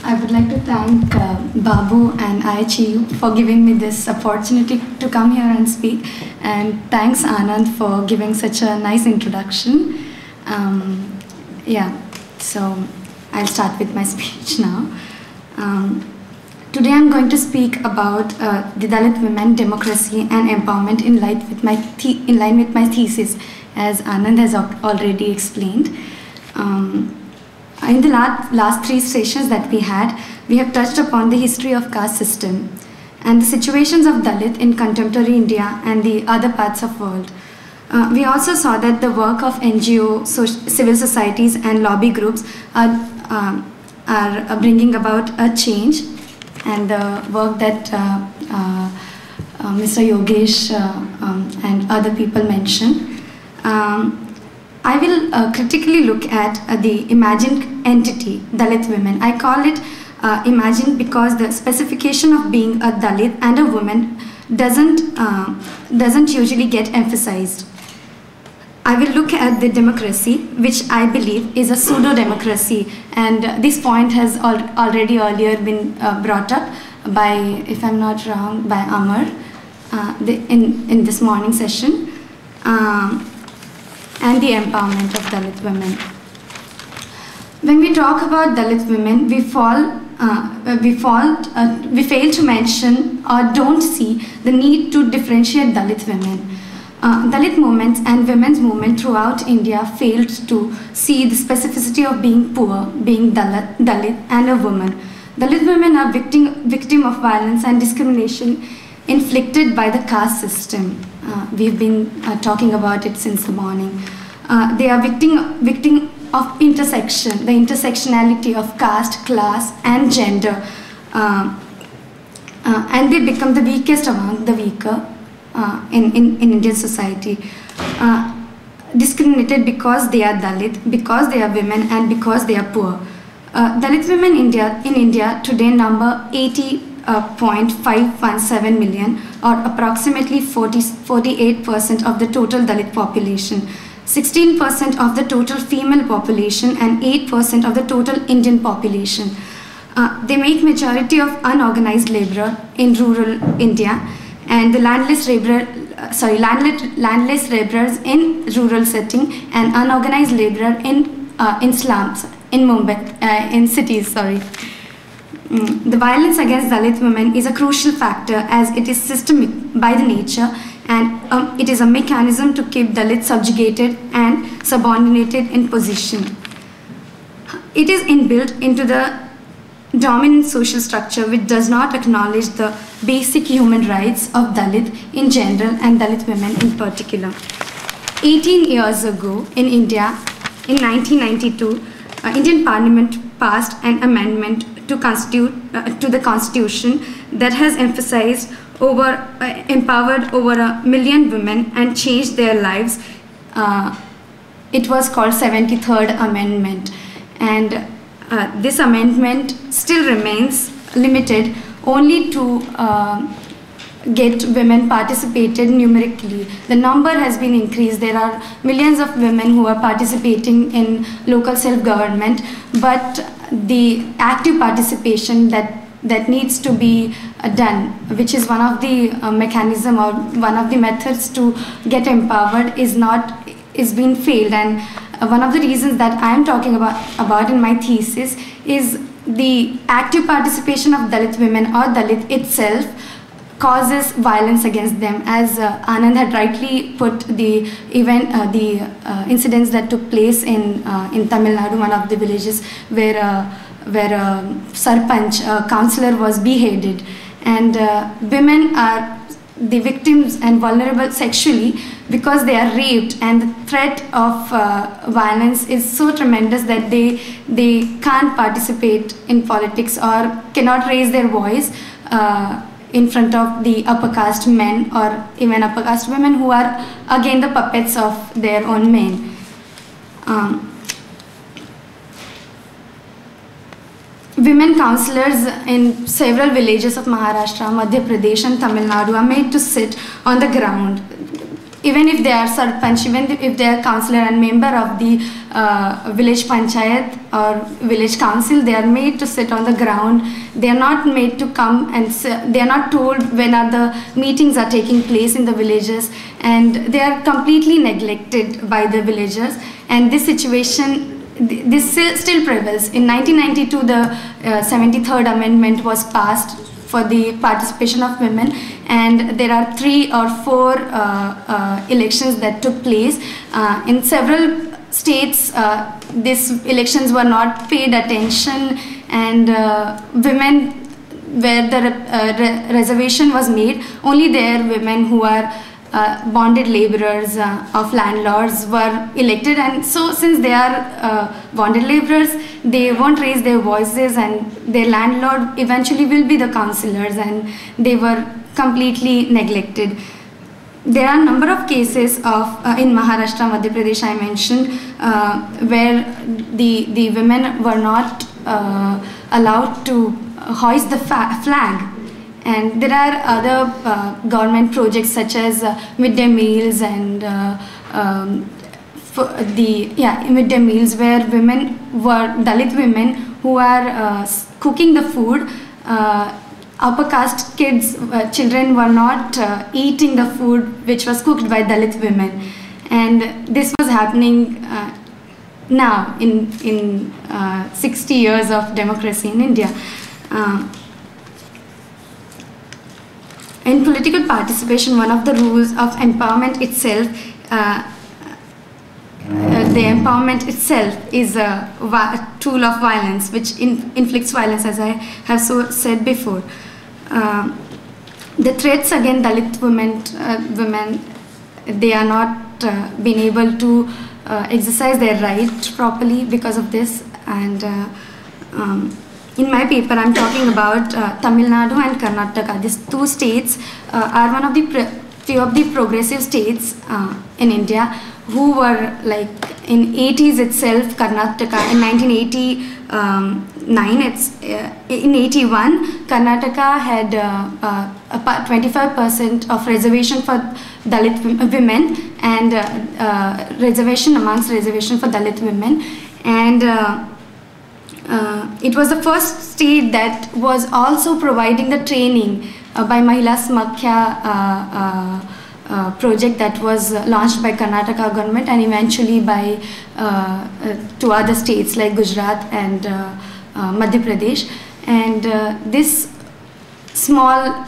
I would like to thank Babu and IHEU for giving me this opportunity to come here and speak. And thanks Anand for giving such a nice introduction. So I'll start with my speech now. Today I'm going to speak about the Dalit women, democracy and empowerment in line with my thesis, as Anand has already explained. In the last three sessions that we have touched upon the history of caste system and the situations of Dalit in contemporary India and the other parts of the world. We also saw that the work of NGO, civil societies and lobby groups are bringing about a change, and the work that Mr. Yogesh and other people mentioned. I will critically look at the imagined entity, Dalit women. I call it imagined because the specification of being a Dalit and a woman doesn't usually get emphasized. I will look at the democracy, which I believe is a pseudo-democracy, and this point has already earlier been brought up by, if I'm not wrong, by Amar in this morning session. And the empowerment of Dalit women. When we talk about Dalit women, we fail to mention or don't see the need to differentiate Dalit women. Dalit movements and women's movement throughout India failed to see the specificity of being poor, being Dalit and a woman. Dalit women are victim of violence and discrimination inflicted by the caste system. We've been talking about it since the morning. They are victim of intersection, the intersectionality of caste, class and gender. And they become the weakest among the weaker in Indian society. Discriminated because they are Dalit, because they are women and because they are poor. Dalit women in India today number 80.517 million, or approximately 48% of the total Dalit population, 16% of the total female population and 8% of the total Indian population. They make majority of unorganized laborer in rural India and the landless laborers in rural setting and unorganized laborer in slums, in Mumbai, in cities, sorry. The violence against Dalit women is a crucial factor as it is systemic by the nature, and it is a mechanism to keep Dalits subjugated and subordinated in position. It is inbuilt into the dominant social structure which does not acknowledge the basic human rights of Dalit in general and Dalit women in particular. 18 years ago in India, in 1992, Indian Parliament passed an amendment to the Constitution that has empowered over 1 million women and changed their lives. It was called 73rd Amendment, and this amendment still remains limited only to get women participated numerically. The number has been increased. There are millions of women who are participating in local self-government, but the active participation that needs to be done, which is one of the mechanism or one of the methods to get empowered, is being failed. And one of the reasons that I am talking about in my thesis is the active participation of Dalit women or Dalit itself causes violence against them, as Anand had rightly put the incidents that took place in Tamil Nadu, one of the villages where a sarpanch, a councillor, was beheaded, and women are the victims and vulnerable sexually because they are raped, and the threat of violence is so tremendous that they can't participate in politics or cannot raise their voice in front of the upper caste men or even upper caste women who are again the puppets of their own men. Women councillors in several villages of Maharashtra, Madhya Pradesh and Tamil Nadu are made to sit on the ground even if they are sarpanch, even if they are councillor and member of the village panchayat or village council, they are made to sit on the ground. They are not made to come, and they are not told when are the meetings are taking place in the villages, and they are completely neglected by the villagers. And this situation, this still prevails. In 1992, the 73rd Amendment was passed for the participation of women, and there are 3 or 4 elections that took place. In several states, these elections were not paid attention, and women, where the reservation was made, only there women who are bonded laborers of landlords were elected. And so since they are bonded laborers, they won't raise their voices, and their landlord eventually will be the councillors, and they were completely neglected. There are a number of cases of in Maharashtra, Madhya Pradesh I mentioned, where the women were not allowed to hoist the flag. And there are other government projects such as midday meals and midday meals, where women were, Dalit women who are cooking the food, upper caste kids, children were not eating the food which was cooked by Dalit women. And this was happening now in 60 years of democracy in India. In political participation, one of the rules of empowerment itself, the empowerment itself is a tool of violence, which inflicts violence, as I have said before. The threats against Dalit women, they are not being able to exercise their right properly because of this. And in my paper, I'm talking about Tamil Nadu and Karnataka. These 2 states are one of the few of the progressive states in India, who were like in 80s itself. Karnataka in 1989, in 81, Karnataka had 25% of reservation for Dalit women, and reservation amongst reservation for Dalit women, and it was the first state that was also providing the training by Mahila Samakhya project that was launched by Karnataka government, and eventually by 2 other states like Gujarat and Madhya Pradesh. And this small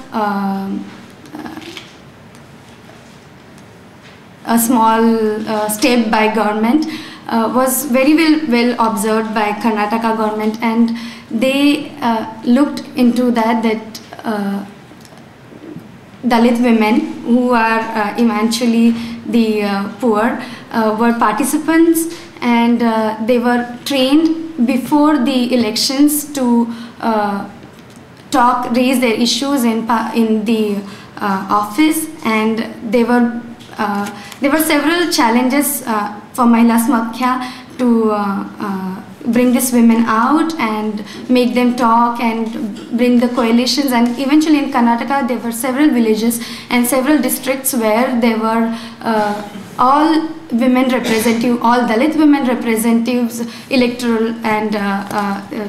step by government was very well observed by Karnataka government, and they looked into that Dalit women, who are eventually the poor, were participants, and they were trained before the elections to raise their issues in the office. And there were several challenges for Mahila Samakhya to bring these women out and make them talk and bring the coalitions. And eventually in Karnataka there were several villages and several districts where there were all women representative, all Dalit women representatives, electoral and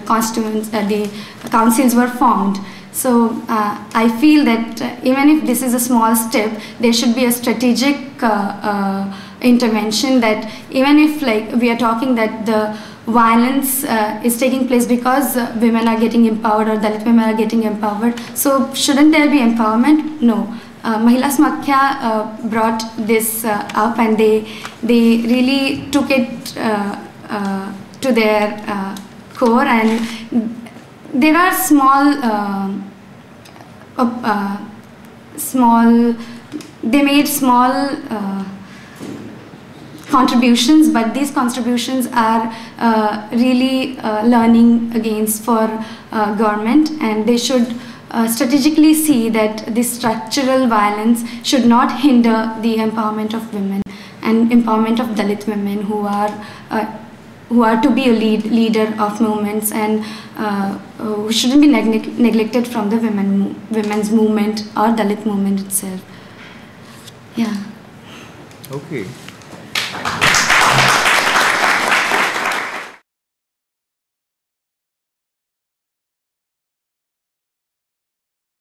constituents, the councils were formed. So I feel that even if this is a small step, there should be a strategic intervention, that even if like we are talking that the violence is taking place because women are getting empowered or Dalit women are getting empowered, so shouldn't there be empowerment? No. Mahila Samakhya brought this up, and they really took it to their core, and there are they made small contributions, but these contributions are really learning against for government, and they should strategically see that this structural violence should not hinder the empowerment of women and empowerment of Dalit women, who are to be a leader of movements, and who shouldn't be neglected from the women's movement or Dalit movement itself. Yeah. Okay.